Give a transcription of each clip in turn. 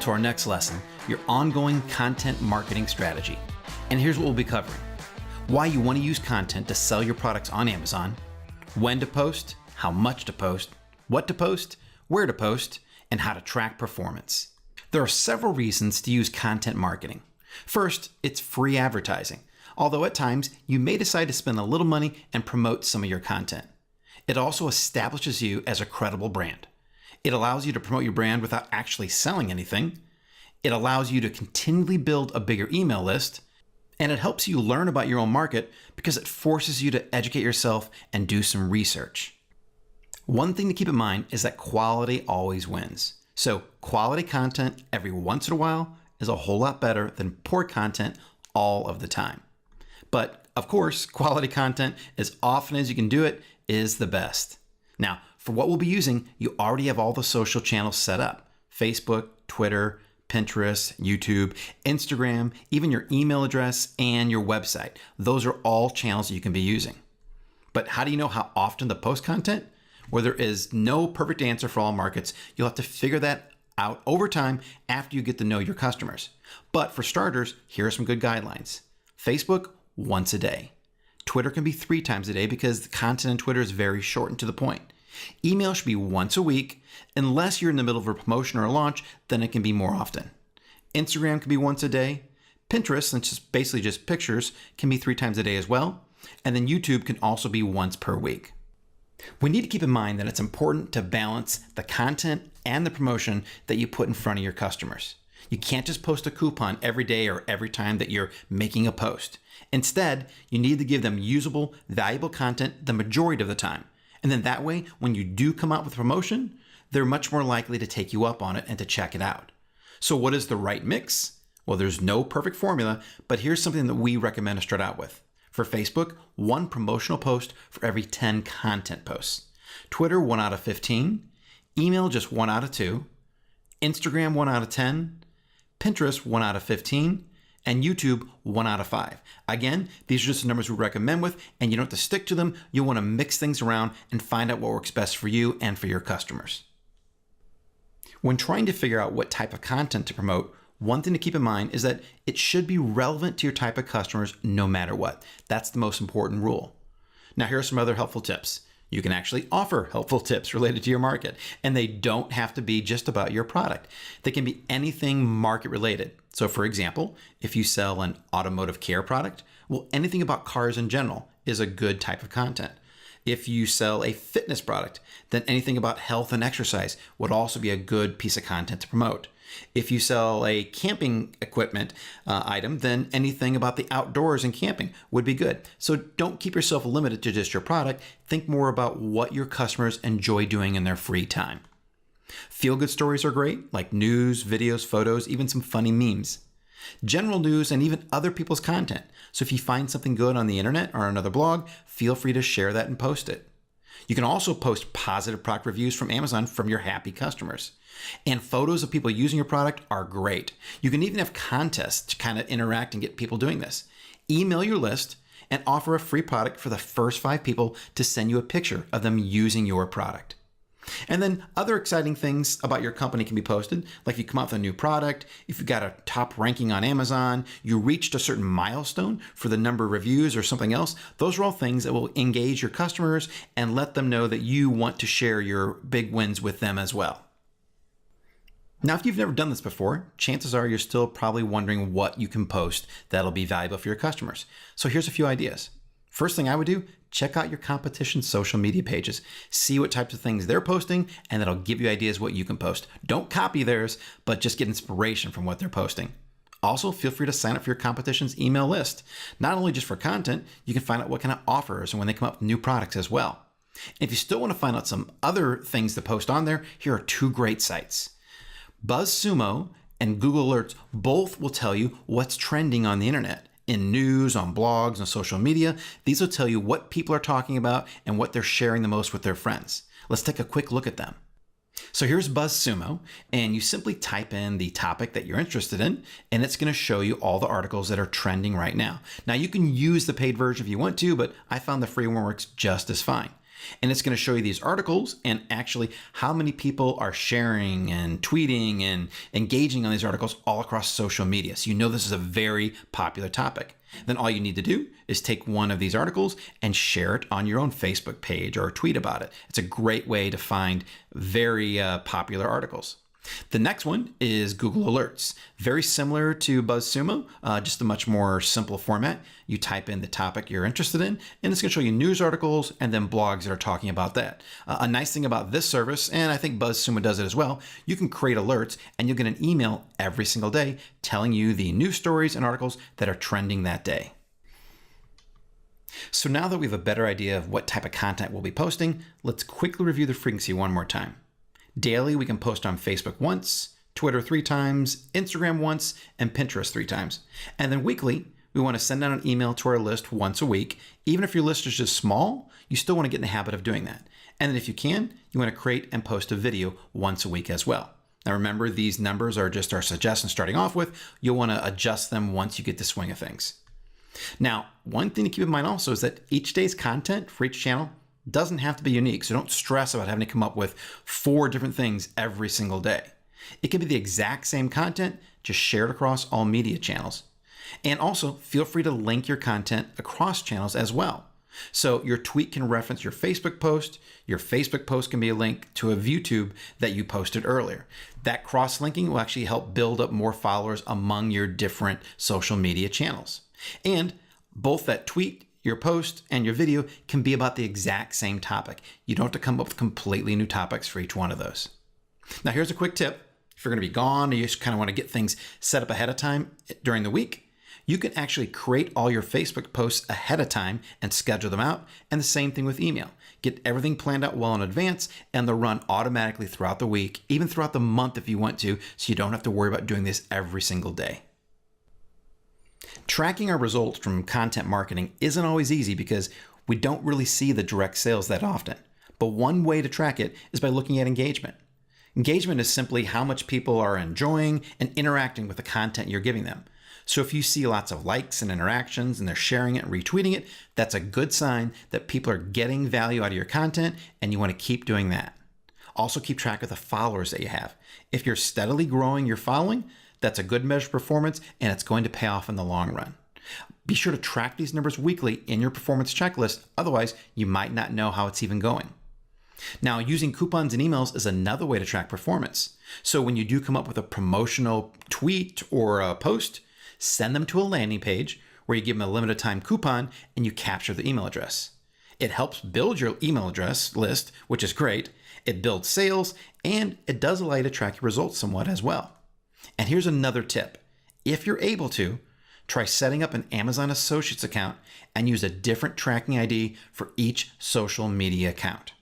to our next lesson, your ongoing content marketing strategy. And here's what we'll be covering: why you want to use content to sell your products on Amazon, when to post, how much to post, what to post, where to post, and how to track performance. There are several reasons to use content marketing. First, it's free advertising, although at times you may decide to spend a little money and promote some of your content. It also establishes you as a credible brand. It allows you to promote your brand without actually selling anything. It allows you to continually build a bigger email list. And it helps you learn about your own market because it forces you to educate yourself and do some research. One thing to keep in mind is that quality always wins. So quality content every once in a while is a whole lot better than poor content all of the time. But of course, quality content, as often as you can do it, is the best. Now, for what we'll be using, you already have all the social channels set up: Facebook, Twitter, Pinterest, YouTube, Instagram, even your email address and your website. Those are all channels you can be using. But how do you know how often to post content? Well, there is no perfect answer for all markets. You'll have to figure that out over time after you get to know your customers. But for starters, here are some good guidelines. Facebook, once a day. Twitter can be 3 times a day because the content on Twitter is very short and to the point. Email should be once a week. Unless you're in the middle of a promotion or a launch, then it can be more often. Instagram can be once a day. Pinterest, since it's basically just pictures, can be 3 times a day as well. And then YouTube can also be once per week. We need to keep in mind that it's important to balance the content and the promotion that you put in front of your customers. You can't just post a coupon every day or every time that you're making a post. Instead, you need to give them usable, valuable content the majority of the time. And then that way, when you do come out with a promotion, they're much more likely to take you up on it and to check it out. So what is the right mix? Well, there's no perfect formula, but here's something that we recommend to start out with. For Facebook, 1 promotional post for every 10 content posts. Twitter, 1 out of 15. Email, just 1 out of 2. Instagram, 1 out of 10. Pinterest, 1 out of 15. And YouTube, 1 out of 5. Again, these are just the numbers we recommend with, and you don't have to stick to them. You'll want to mix things around and find out what works best for you and for your customers. When trying to figure out what type of content to promote, one thing to keep in mind is that it should be relevant to your type of customers no matter what. That's the most important rule. Now, here are some other helpful tips. You can actually offer helpful tips related to your market, and they don't have to be just about your product. They can be anything market related. So for example, if you sell an automotive care product, well, anything about cars in general is a good type of content. If you sell a fitness product, then anything about health and exercise would also be a good piece of content to promote. If you sell a camping equipment item, then anything about the outdoors and camping would be good. So don't keep yourself limited to just your product. Think more about what your customers enjoy doing in their free time. Feel-good stories are great, like news, videos, photos, even some funny memes. General news and even other people's content. So if you find something good on the internet or another blog, feel free to share that and post it. You can also post positive product reviews from Amazon from your happy customers. And photos of people using your product are great. You can even have contests to kind of interact and get people doing this. Email your list and offer a free product for the first 5 people to send you a picture of them using your product. And then other exciting things about your company can be posted, like if you come out with a new product, if you've got a top ranking on Amazon, you reached a certain milestone for the number of reviews or something else. Those are all things that will engage your customers and let them know that you want to share your big wins with them as well. Now, if you've never done this before, chances are you're still probably wondering what you can post that'll be valuable for your customers. So here's a few ideas. First thing I would do, check out your competition's social media pages. See what types of things they're posting, and that'll give you ideas what you can post. Don't copy theirs, but just get inspiration from what they're posting. Also, feel free to sign up for your competition's email list. Not only just for content, you can find out what kind of offers and when they come up with new products as well. If you still want to find out some other things to post on there, here are 2 great sites. BuzzSumo and Google Alerts both will tell you what's trending on the internet. In news, on blogs, and social media, these will tell you what people are talking about and what they're sharing the most with their friends. Let's take a quick look at them. So here's BuzzSumo, and you simply type in the topic that you're interested in, and it's going to show you all the articles that are trending right now. Now, you can use the paid version if you want to, but I found the free one works just as fine. And it's going to show you these articles and actually how many people are sharing and tweeting and engaging on these articles all across social media. So you know this is a very popular topic. Then all you need to do is take one of these articles and share it on your own Facebook page or tweet about it. It's a great way to find very popular articles. The next one is Google Alerts. Very similar to BuzzSumo, just a much more simple format. You type in the topic you're interested in, and it's going to show you news articles and then blogs that are talking about that. A nice thing about this service, and I think BuzzSumo does it as well, you can create alerts and you'll get an email every single day telling you the news stories and articles that are trending that day. So now that we have a better idea of what type of content we'll be posting, let's quickly review the frequency one more time. Daily, we can post on Facebook once, Twitter 3 times, Instagram once, and Pinterest 3 times. And then weekly, we want to send out an email to our list once a week. Even if your list is just small, you still want to get in the habit of doing that. And then if you can, you want to create and post a video once a week as well. Now remember, these numbers are just our suggestions starting off with. You'll want to adjust them once you get the swing of things. Now, one thing to keep in mind also is that each day's content for each channel doesn't have to be unique, so don't stress about having to come up with 4 different things every single day. It can be the exact same content, just shared across all media channels. And also, feel free to link your content across channels as well. So your tweet can reference your Facebook post can be a link to a YouTube that you posted earlier. That cross-linking will actually help build up more followers among your different social media channels. And both that tweet, your post, and your video can be about the exact same topic. You don't have to come up with completely new topics for each one of those. Now here's a quick tip. If you're going to be gone or you just kind of want to get things set up ahead of time during the week, you can actually create all your Facebook posts ahead of time and schedule them out. And the same thing with email. Get everything planned out well in advance and they'll run automatically throughout the week, even throughout the month if you want to, so you don't have to worry about doing this every single day. Tracking our results from content marketing isn't always easy because we don't really see the direct sales that often. But one way to track it is by looking at engagement. Engagement is simply how much people are enjoying and interacting with the content you're giving them. So if you see lots of likes and interactions and they're sharing it and retweeting it, that's a good sign that people are getting value out of your content and you want to keep doing that. Also keep track of the followers that you have. If you're steadily growing your following, that's a good measure of performance and it's going to pay off in the long run. Be sure to track these numbers weekly in your performance checklist. Otherwise, you might not know how it's even going. Now, using coupons and emails is another way to track performance. So when you do come up with a promotional tweet or a post, send them to a landing page where you give them a limited time coupon and you capture the email address. It helps build your email address list, which is great. It builds sales and it does allow you to track your results somewhat as well. And here's another tip. If you're able to, try setting up an Amazon Associates account and use a different tracking ID for each social media account.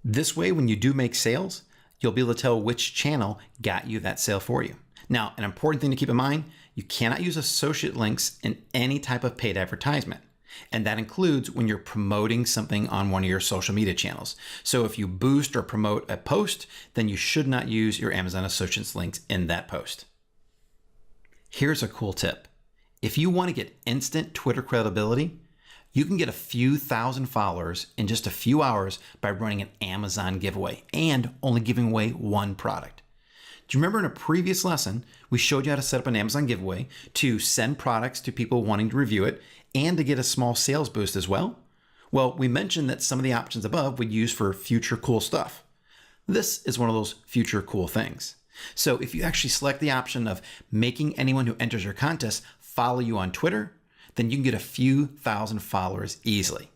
This way, when you do make sales, you'll be able to tell which channel got you that sale for you. Now, an important thing to keep in mind, you cannot use associate links in any type of paid advertisement. And that includes when you're promoting something on one of your social media channels. So if you boost or promote a post, then you should not use your Amazon Associates links in that post. Here's a cool tip. If you want to get instant Twitter credibility, you can get a few thousand followers in just a few hours by running an Amazon giveaway and only giving away one product. Do you remember in a previous lesson, we showed you how to set up an Amazon giveaway to send products to people wanting to review it and to get a small sales boost as well? Well, we mentioned that some of the options above we'd use for future cool stuff. This is one of those future cool things. So if you actually select the option of making anyone who enters your contest follow you on Twitter, then you can get a few thousand followers easily.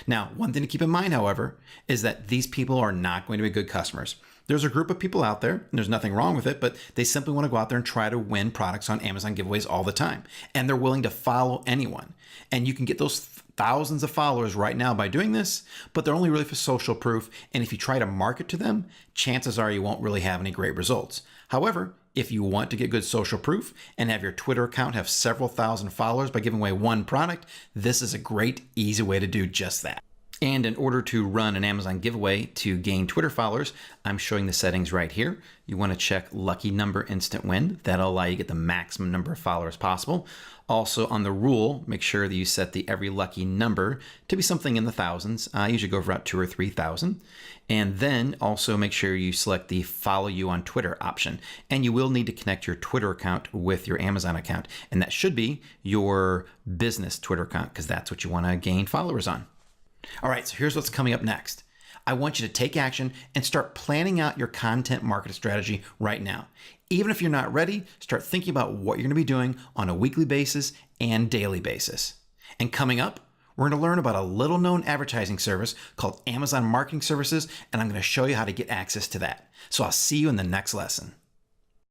Now, one thing to keep in mind, however, is that these people are not going to be good customers. There's a group of people out there, and there's nothing wrong with it, but they simply want to go out there and try to win products on Amazon giveaways all the time. And they're willing to follow anyone. And you can get those thousands of followers right now by doing this, but they're only really for social proof. And if you try to market to them, chances are you won't really have any great results. However, if you want to get good social proof and have your Twitter account have several thousand followers by giving away one product, this is a great, easy way to do just that. And in order to run an Amazon giveaway to gain Twitter followers, I'm showing the settings right here. You want to check lucky number instant win. That'll allow you to get the maximum number of followers possible. Also on the rule, make sure that you set the every lucky number to be something in the thousands. I usually go for about 2,000 or 3,000. And then also make sure you select the follow you on Twitter option. And you will need to connect your Twitter account with your Amazon account. And that should be your business Twitter account because that's what you want to gain followers on. All right, so here's what's coming up next. I want you to take action and start planning out your content marketing strategy right now. Even if you're not ready, start thinking about what you're going to be doing on a weekly basis and daily basis. And coming up, we're going to learn about a little known advertising service called Amazon Marketing Services, and I'm going to show you how to get access to that. So I'll see you in the next lesson.